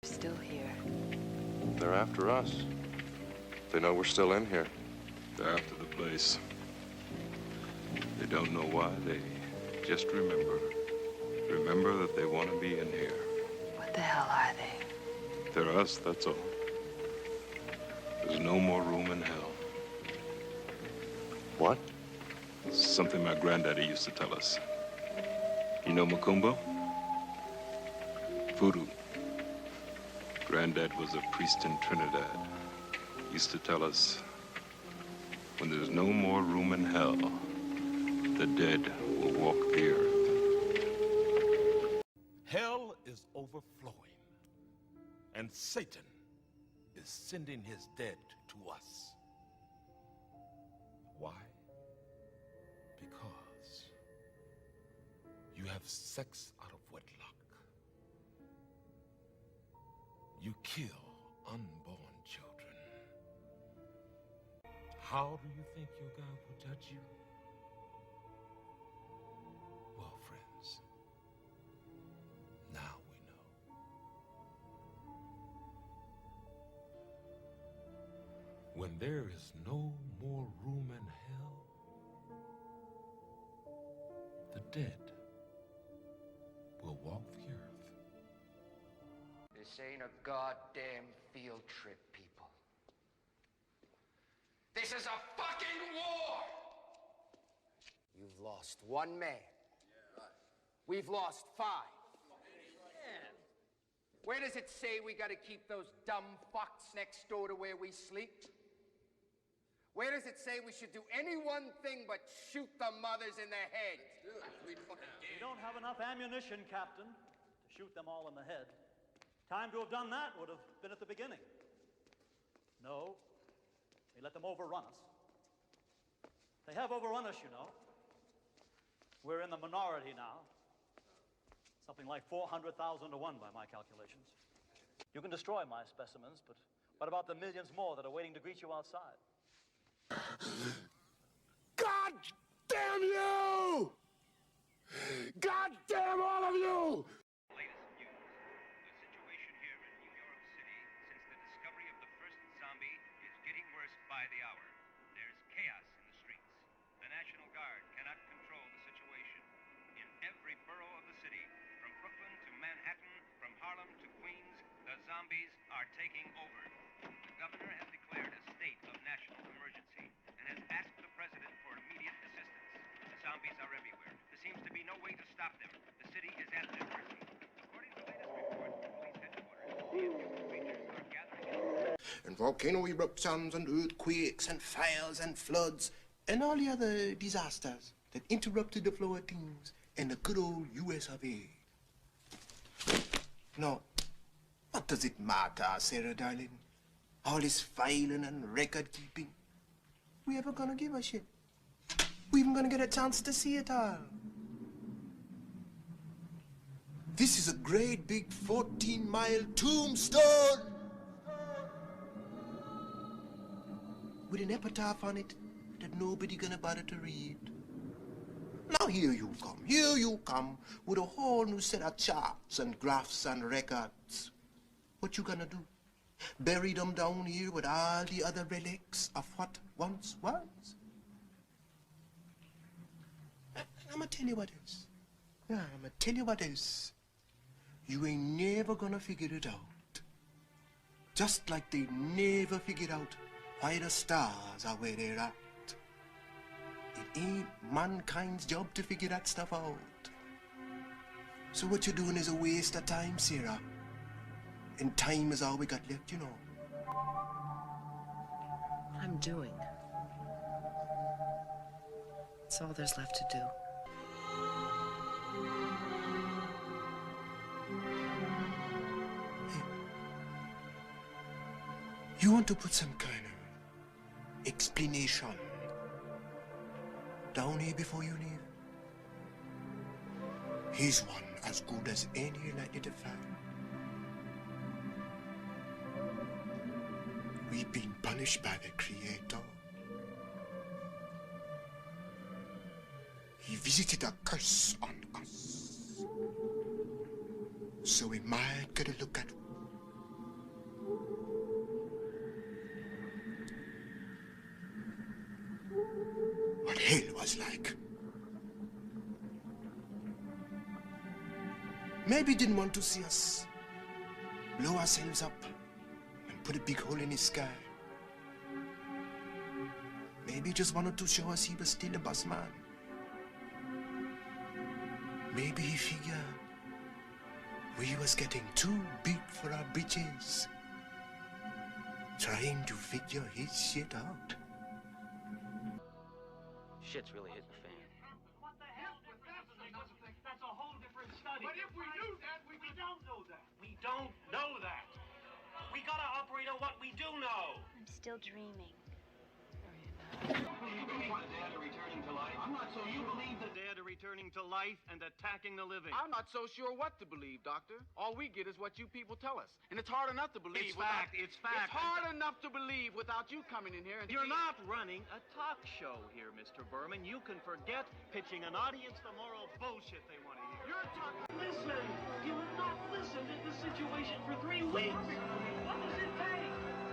Still here. They're after us. They know we're still in here. They're after the place. They don't know why. They just remember. Remember that they want to be in here. What the hell are they? They're us, that's all. There's no more room in hell. What? Something my granddaddy used to tell us. You know Macumba? Voodoo. Granddad was a priest in Trinidad. He used to tell us, when there's no more room in hell, the dead will walk the earth. Hell is overflowing, and Satan is sending his dead to us. Why? Because you have sex out of wedlock. You kill unborn children. How do you think your God will judge you? Well, friends, now we know. When there is no more room in hell, the dead will walk the earth. This ain't a goddamn field trip, people. This is a fucking war! You've lost one man. Yeah, right. We've lost 5. Where does it say we gotta keep those dumb fucks next door to where we sleep? Where does it say we should do any one thing but shoot the mothers in the head? We don't have enough ammunition, Captain, to shoot them all in the head. Time to have done that would have been at the beginning. No, we let them overrun us. They have overrun us, you know. We're in the minority now. Something like 400,000 to 1 by my calculations. You can destroy my specimens, but what about the millions more that are waiting to greet you outside? God damn you! God damn all of you! Latest news. The situation here in New York City since the discovery of the first zombie is getting worse by the hour. There's chaos in the streets. The National Guard cannot control the situation. In every borough of the city, from Brooklyn to Manhattan, from Harlem to Queens, the zombies are taking over. The governor has declared a state of national emergency and has asked the president for immediate assistance. The zombies are everywhere. There seems to be no way to stop them. The city is at their mercy. According to the latest report from police headquarters, the infected creatures are gathering in... And volcano eruptions and earthquakes and fires and floods and all the other disasters that interrupted the flow of things in the good old US of A. Now, what does it matter, Sarah darling? All this filing and record keeping. We ever gonna give a shit? We even gonna get a chance to see it all? This is a great big 14-mile tombstone with an epitaph on it that nobody gonna bother to read. Now here you come with a whole new set of charts and graphs and records. What you gonna do? Bury them down here with all the other relics of what once was? I'm gonna tell you what is. Yeah, I'm gonna tell you what is. You ain't never gonna figure it out. Just like they never figured out why the stars are where they're at. It ain't mankind's job to figure that stuff out. So what you're doing is a waste of time, Sarah. And time is all we got left, you know. What I'm doing. It's all there's left to do. You want to put some kind of explanation down here before you leave? Here's one as good as any you're likely to find. We've been punished by the Creator. He visited a curse on us. So we might get a look at hell was like. Maybe he didn't want to see us blow ourselves up and put a big hole in his sky. Maybe he just wanted to show us he was still a boss man. Maybe he figured we was getting too big for our britches, trying to figure his shit out. Shit's really hitting the fan. What the hell That's a whole different study. But if we knew that, we don't know that. We don't know that. We gotta operate on what we do know. I'm still dreaming. You believe the dead are returning to life? I'm not so sure. You believe the dead are returning to life and attacking the living? I'm not so sure what to believe, Doctor. All we get is what you people tell us. And it's hard enough to believe It's fact. It's fact. It's hard enough to believe without you coming in here and... You're not running a talk show here, Mr. Berman. You can forget pitching an audience the moral bullshit they want to hear. You're talking... Listen! You have not listened to the situation for 3 weeks. What does it take?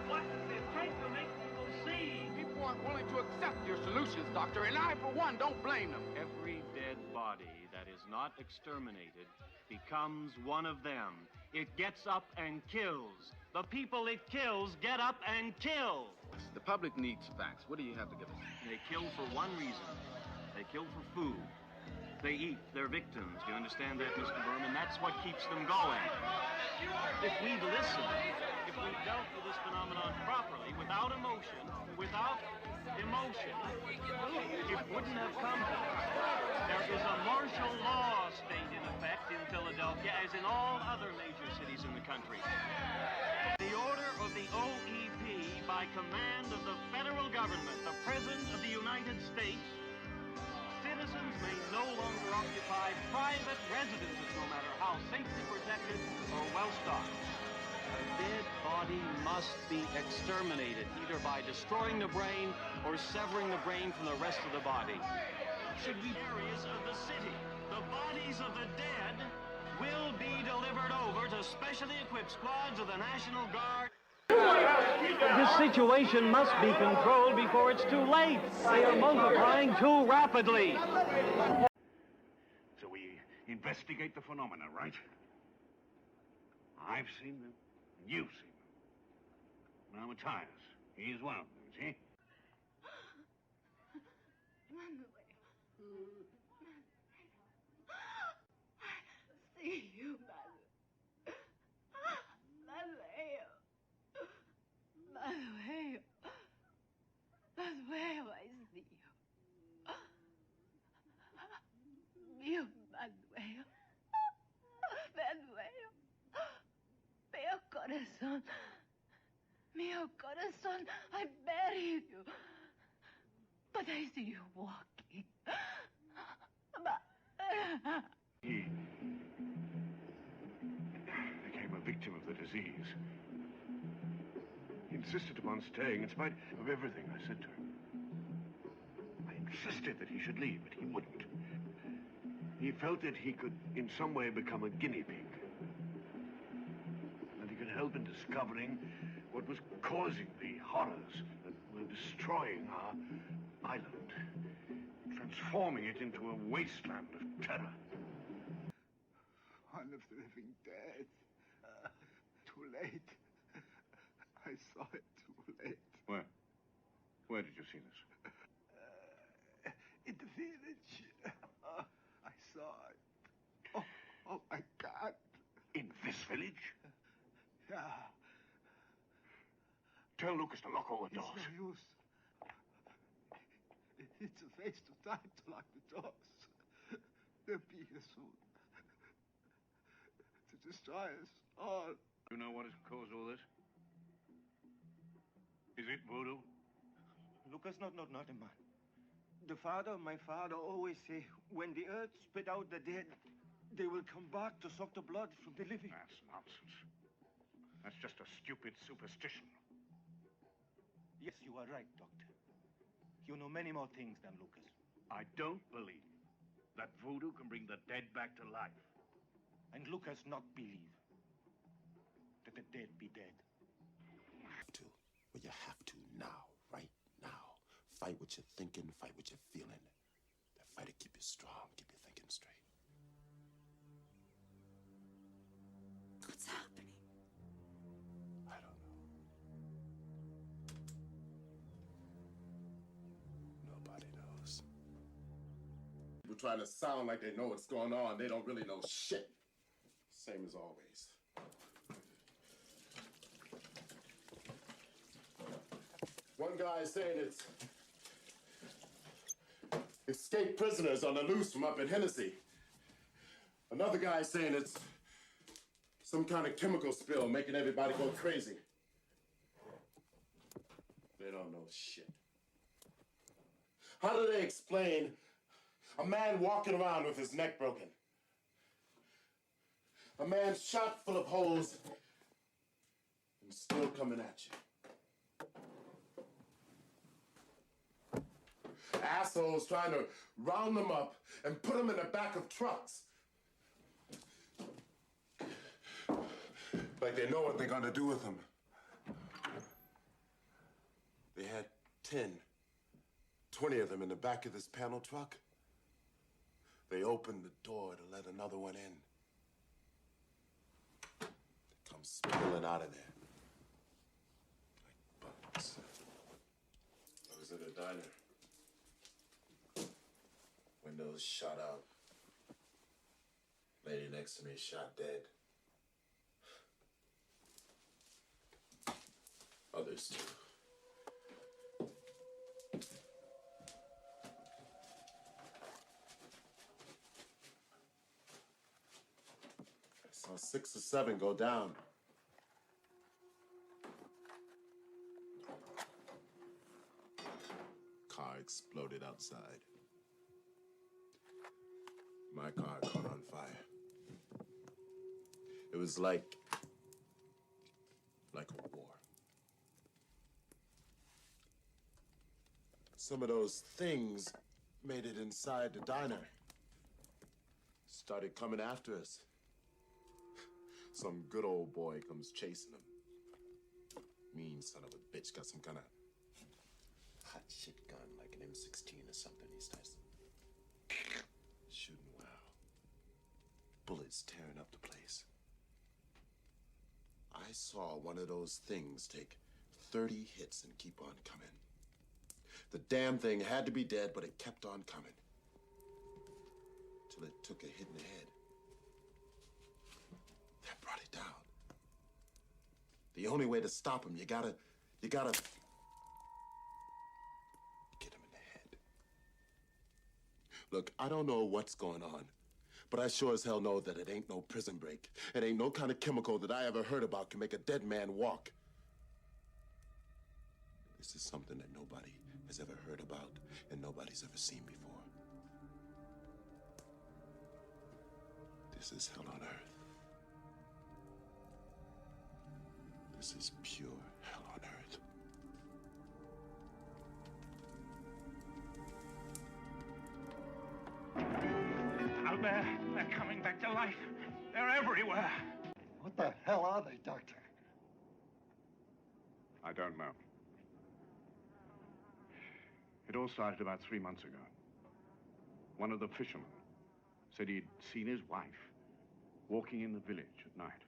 What does it take to make people see? People aren't willing to accept your solutions, Doctor, and I, for one, don't blame them. Every dead body that is not exterminated becomes one of them. It gets up and kills. The people it kills get up and kill. The public needs facts. What do you have to give us? They kill for one reason. They kill for food. They eat their victims. Do you understand that, Mr. Berman? That's what keeps them going. If we'd listened, if we dealt with this phenomenon properly, without emotion, it wouldn't have come to this. There is a martial law state in effect in Philadelphia, as in all other major cities in the country. The order of the OEP, by command of the federal government, the President of the United States, citizens may no longer occupy private residences, no matter how safely protected or well-stocked. A dead body must be exterminated, either by destroying the brain or severing the brain from the rest of the body. Should we areas of the city, the bodies of the dead will be delivered over to specially equipped squads of the National Guard. This situation must be controlled before it's too late. They are multiplying too rapidly. So we investigate the phenomena, right? I've seen them, and you've seen them. Now Matthias, he's one of them, is he? See you, Manuel. Manuel, I see you. Mio Manuel. Manuel. Mio corazón, I bury you. But I see you walking. He became a victim of the disease. He insisted upon staying in spite of everything I said to him. I insisted that he should leave, but he wouldn't. He felt that he could in some way become a guinea pig. That he could help in discovering what was causing the horrors that were destroying our island, transforming it into a wasteland of terror. One of the living dead. Too late. I saw it too late. Where? Where did you see this? In the village. I saw it. Oh my God. In this village? Yeah. Tell Lucas to lock all the doors. It's no use. It's a waste of time to lock the doors. They'll be here soon. To destroy us all. You know what has caused all this? Is it voodoo? Lucas, not a man. My father always say, when the earth spit out the dead, they will come back to suck the blood from the living. That's nonsense. That's just a stupid superstition. Yes, you are right, Doctor. You know many more things than Lucas. I don't believe that voodoo can bring the dead back to life. And Lucas not believe that the dead be dead. Well, you have to now, right now. Fight fight what you're thinking, fight what you're feeling. That fight to keep you strong, keep you thinking straight. What's happening? I don't know. Nobody knows. People trying to sound like they know what's going on. They don't really know shit. Same as always. One guy is saying it's escaped prisoners on the loose from up in Hennessy. Another guy is saying it's some kind of chemical spill making everybody go crazy. They don't know shit. How do they explain a man walking around with his neck broken? A man shot full of holes and still coming at you. Assholes trying to round them up and put them in the back of trucks. Like they know what they're gonna do with them. They had 10, 20 of them in the back of this panel truck. They opened the door to let another one in. They come spilling out of there. Like bugs. I was at a diner. Windows shot out. Lady next to me shot dead. Others too. I saw 6 or 7 go down. Car exploded outside. My car caught on fire. It was like a war. Some of those things made it inside the diner. Started coming after us. Some good old boy comes chasing them. Mean son of a bitch, got some kind of hot shit gun, like an M16 or something. He starts shooting wild. Bullets tearing up the place. I saw one of those things take 30 hits and keep on coming. The damn thing had to be dead, but it kept on coming. Till it took a hit in the head. That brought it down. The only way to stop him, you gotta get him in the head. Look, I don't know what's going on, but I sure as hell know that it ain't no prison break. It ain't no kind of chemical that I ever heard about can make a dead man walk. This is something that nobody has ever heard about and nobody's ever seen before. This is hell on earth. This is pure hell on earth. Out there, they're coming back to life. They're everywhere. What the hell are they, Doctor? I don't know. It all started about 3 months ago. One of the fishermen said he'd seen his wife walking in the village at night.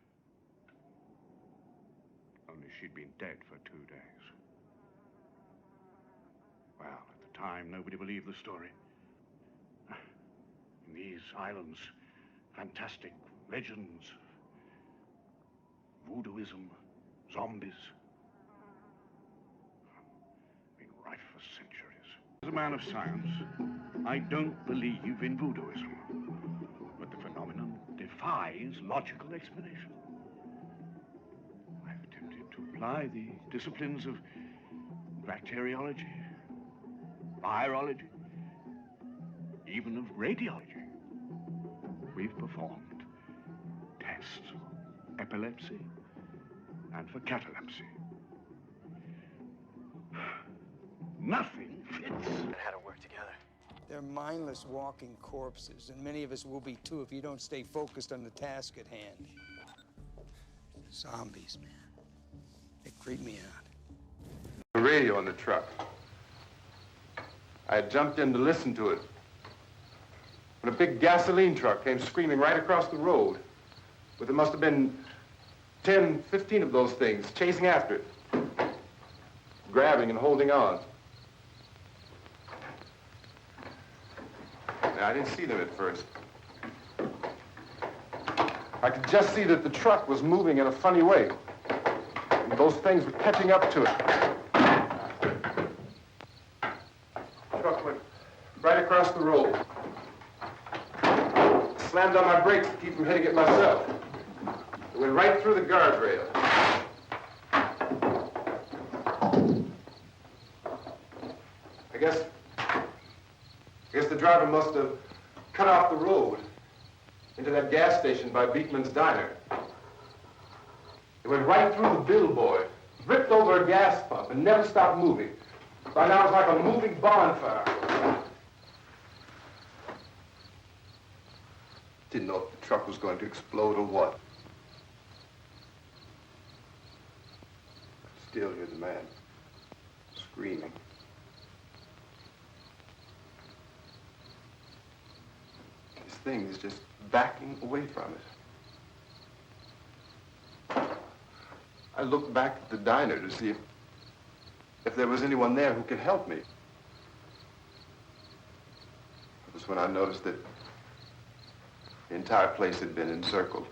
Only she'd been dead for 2 days. Well, at the time, nobody believed the story. In these islands, fantastic legends, voodooism, zombies, been rife for centuries. As a man of science, I don't believe in voodooism, but the phenomenon defies logical explanation. I've attempted to apply the disciplines of bacteriology, virology, even of radiology. We've performed tests for epilepsy and for catalepsy. Nothing fits. How to work together. They're mindless walking corpses, and many of us will be too if you don't stay focused on the task at hand. Zombies, man. They creep me out. The radio on the truck. I had jumped in to listen to it when a big gasoline truck came screaming right across the road. But there must have been 10, 15 of those things chasing after it, grabbing and holding on. Now, I didn't see them at first. I could just see that the truck was moving in a funny way. And those things were catching up to it. The truck went right across the road. Slammed on my brakes to keep from hitting it myself. It went right through the guardrail. I guess the driver must have cut off the road into that gas station by Beekman's Diner. It went right through the billboard, ripped over a gas pump, and never stopped moving. By now, it was like a moving bonfire. Didn't know if the truck was going to explode or what. Still hear the man screaming. This thing is just backing away from it. I looked back at the diner to see if there was anyone there who could help me. It was when I noticed that the entire place had been encircled.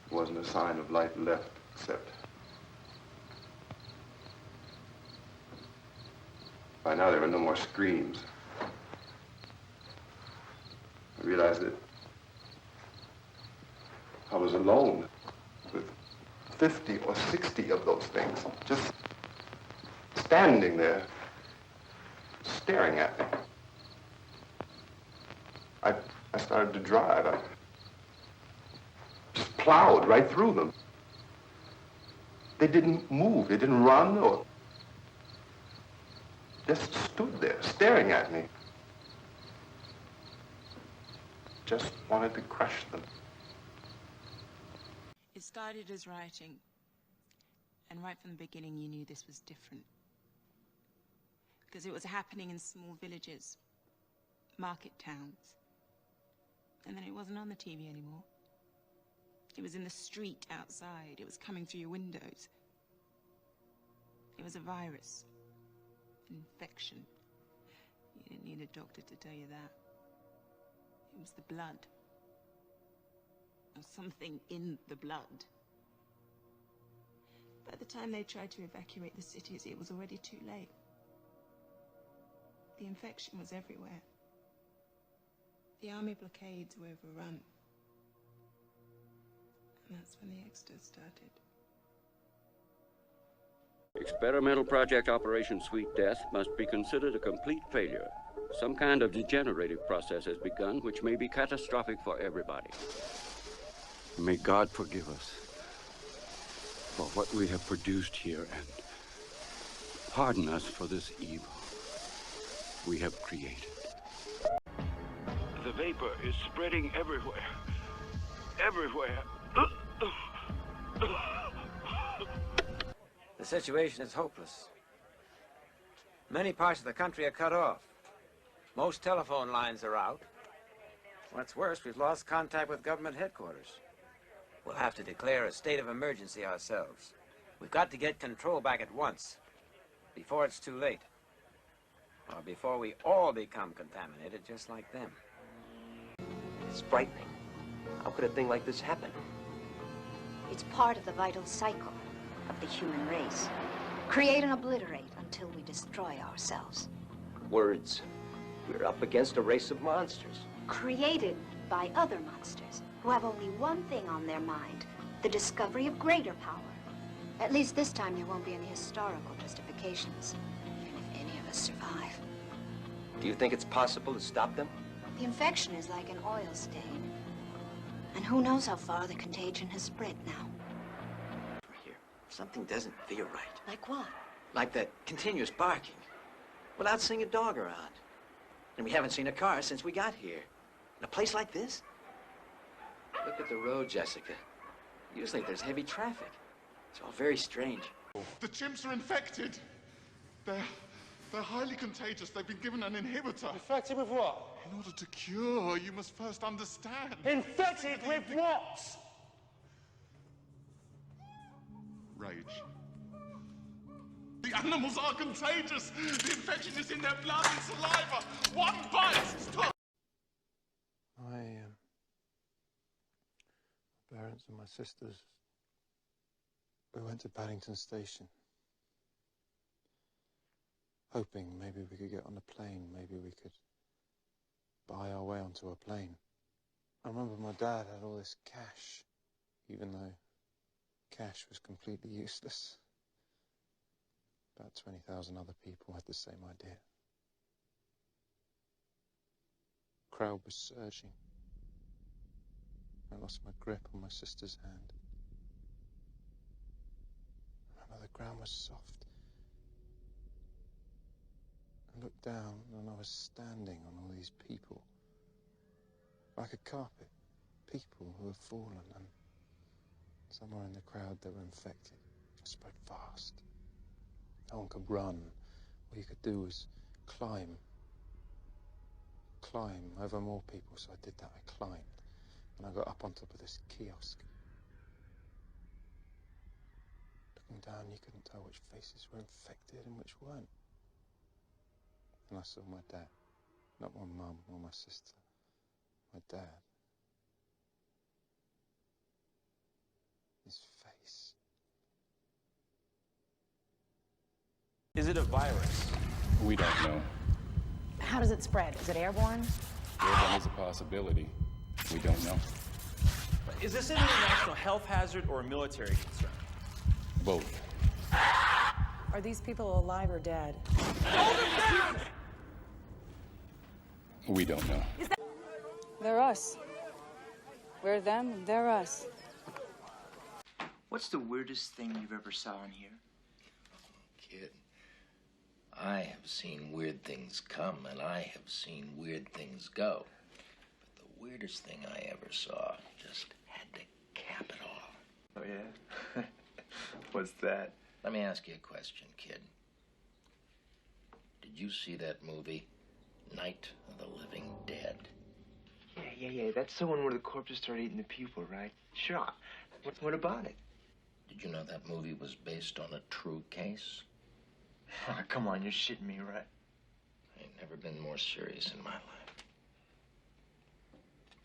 There wasn't a sign of light left, except by now there were no more screams. I realized that I was alone with 50 or 60 of those things, just standing there, staring at me. I started to drive. I just plowed right through them. They didn't move. They didn't run or just stood there staring at me. Just wanted to crush them. It started as writing, and right from the beginning you knew this was different. Because it was happening in small villages, market towns. And then it wasn't on the TV anymore. It was in the street outside. It was coming through your windows. It was a virus, an infection. You didn't need a doctor to tell you that. It was the blood. Or something in the blood. By the time they tried to evacuate the cities, it was already too late. The infection was everywhere. The army blockades were overrun. And that's when the exodus started. Experimental project Operation Sweet Death must be considered a complete failure. Some kind of degenerative process has begun which may be catastrophic for everybody. May God forgive us for what we have produced here and pardon us for this evil we have created. The vapor is spreading everywhere. Everywhere. The situation is hopeless. Many parts of the country are cut off. Most telephone lines are out. What's worse, we've lost contact with government headquarters. We'll have to declare a state of emergency ourselves. We've got to get control back at once, before it's too late. Or before we all become contaminated just like them. It's frightening. How could a thing like this happen? It's part of the vital cycle of the human race. Create and obliterate until we destroy ourselves. Words. We're up against a race of monsters. Created by other monsters who have only one thing on their mind, the discovery of greater power. At least this time there won't be any historical justifications, even if any of us survive. Do you think it's possible to stop them? The infection is like an oil stain. And who knows how far the contagion has spread now. Here, something doesn't feel right. Like what? Like that continuous barking, without seeing a dog around. And we haven't seen a car since we got here. In a place like this? Look at the road, Jessica. Usually there's heavy traffic. It's all very strange. The chimps are infected. They're They're highly contagious. They've been given an inhibitor. Infected with what? In order to cure, you must first understand. Infected with what? Rage. The animals are contagious. The infection is in their blood and saliva. One bite. Stop. My parents and my sisters, we went to Paddington Station, hoping maybe we could get on a plane, maybe we could buy our way onto a plane. I remember my dad had all this cash, even though cash was completely useless. About 20,000 other people had the same idea. The crowd was surging. I lost my grip on my sister's hand. I remember the ground was soft. I looked down and I was standing on all these people. Like a carpet. People who had fallen, and somewhere in the crowd they were infected. It spread fast. No one could run. All you could do was climb over more people. So I did that. I climbed. And I got up on top of this kiosk. Looking down, you couldn't tell which faces were infected and which weren't. And I saw my dad. Not my mum or my sister. My dad. His face. Is it a virus? We don't know. How does it spread? Is it airborne? Airborne is a possibility. We don't know. Is this an international health hazard or a military concern? Both. Are these people alive or dead? We don't know. They're us. We're them, and they're us. What's the weirdest thing you've ever saw in here? Kid, I have seen weird things come, and I have seen weird things go. But the weirdest thing I ever saw just had to cap it all. Oh, yeah? What's that? Let me ask you a question, kid. Did you see that movie, Night of the Living Dead? Yeah. That's the one where the corpses start eating the people, right? Sure. What about it? Did you know that movie was based on a true case? Oh, come on, you're shitting me, right? I ain't never been more serious in my life.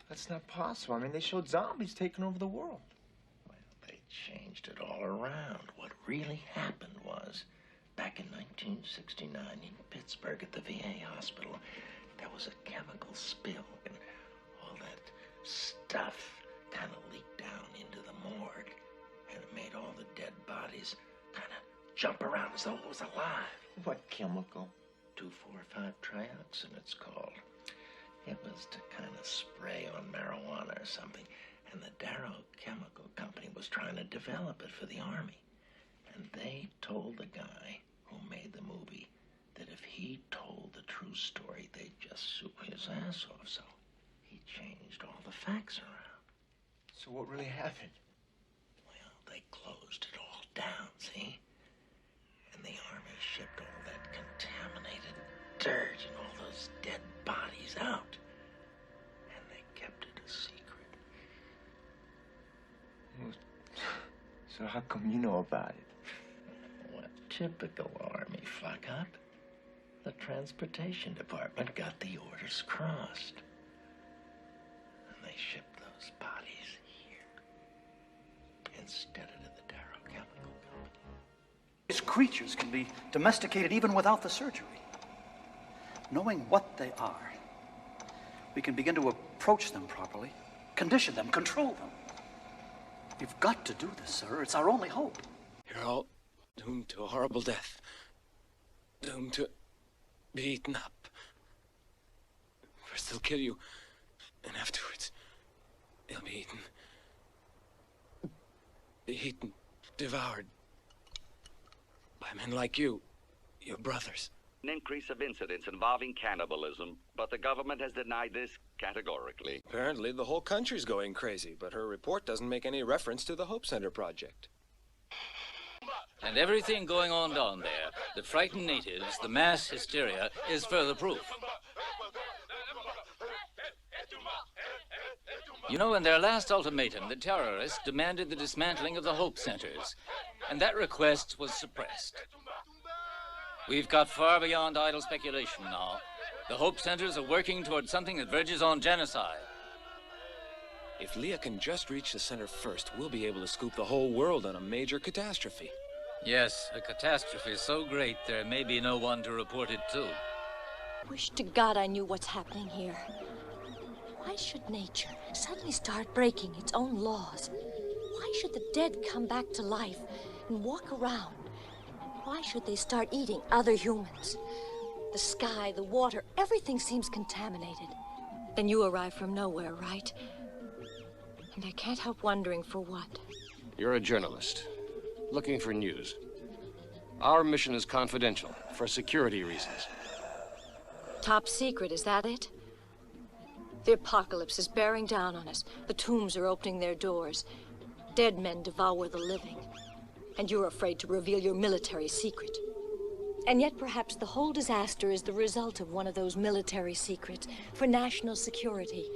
That's not possible. I mean, they showed zombies taking over the world. Well, they changed it all around. What really happened was, back in 1969 in Pittsburgh at the VA hospital, there was a chemical spill, and all that stuff kind of leaked down into the morgue, and it made all the dead bodies kind of jump around as though it was alive. What chemical? 2,4,5-trioxin, it's called. It was to kind of spray on marijuana or something, and the Darrow Chemical Company was trying to develop it for the Army. And they told the guy who made the movie that if he told the true story, they'd just sue his ass off. So he changed all the facts around. So what really happened? Well, they closed it all down, see? And the Army shipped all that contaminated dirt and all those dead bodies out. And they kept it a secret. So how come you know about it? What typical Army fuck-up. The transportation department got the orders crossed. And they shipped those bodies here instead of to the Darrow Chemical Company. These creatures can be domesticated even without the surgery. Knowing what they are, we can begin to approach them properly, condition them, control them. You've got to do this, sir. It's our only hope. You're all doomed to a horrible death. Doomed to be eaten up. First they'll kill you, and afterwards, they'll be eaten, devoured by men like you, your brothers. An increase of incidents involving cannibalism, but the government has denied this categorically. Apparently, the whole country's going crazy, but her report doesn't make any reference to the Hope Center project. And everything going on down there that frighten natives, the mass hysteria is further proof. You know, in their last ultimatum, the terrorists demanded the dismantling of the Hope Centers, and that request was suppressed. We've got far beyond idle speculation now. The Hope Centers are working toward something that verges on genocide. If Leah can just reach the center first, we'll be able to scoop the whole world on a major catastrophe. Yes, a catastrophe so great there may be no one to report it to. Wish to God I knew what's happening here. Why should nature suddenly start breaking its own laws? Why should the dead come back to life and walk around? Why should they start eating other humans? The sky, the water, everything seems contaminated. Then you arrive from nowhere, right? And I can't help wondering for what. You're a journalist, looking for news. Our mission is confidential, for security reasons. Top secret, is that it? The apocalypse is bearing down on us. The tombs are opening their doors. Dead men devour the living. And you're afraid to reveal your military secret. And yet perhaps the whole disaster is the result of one of those military secrets for national security.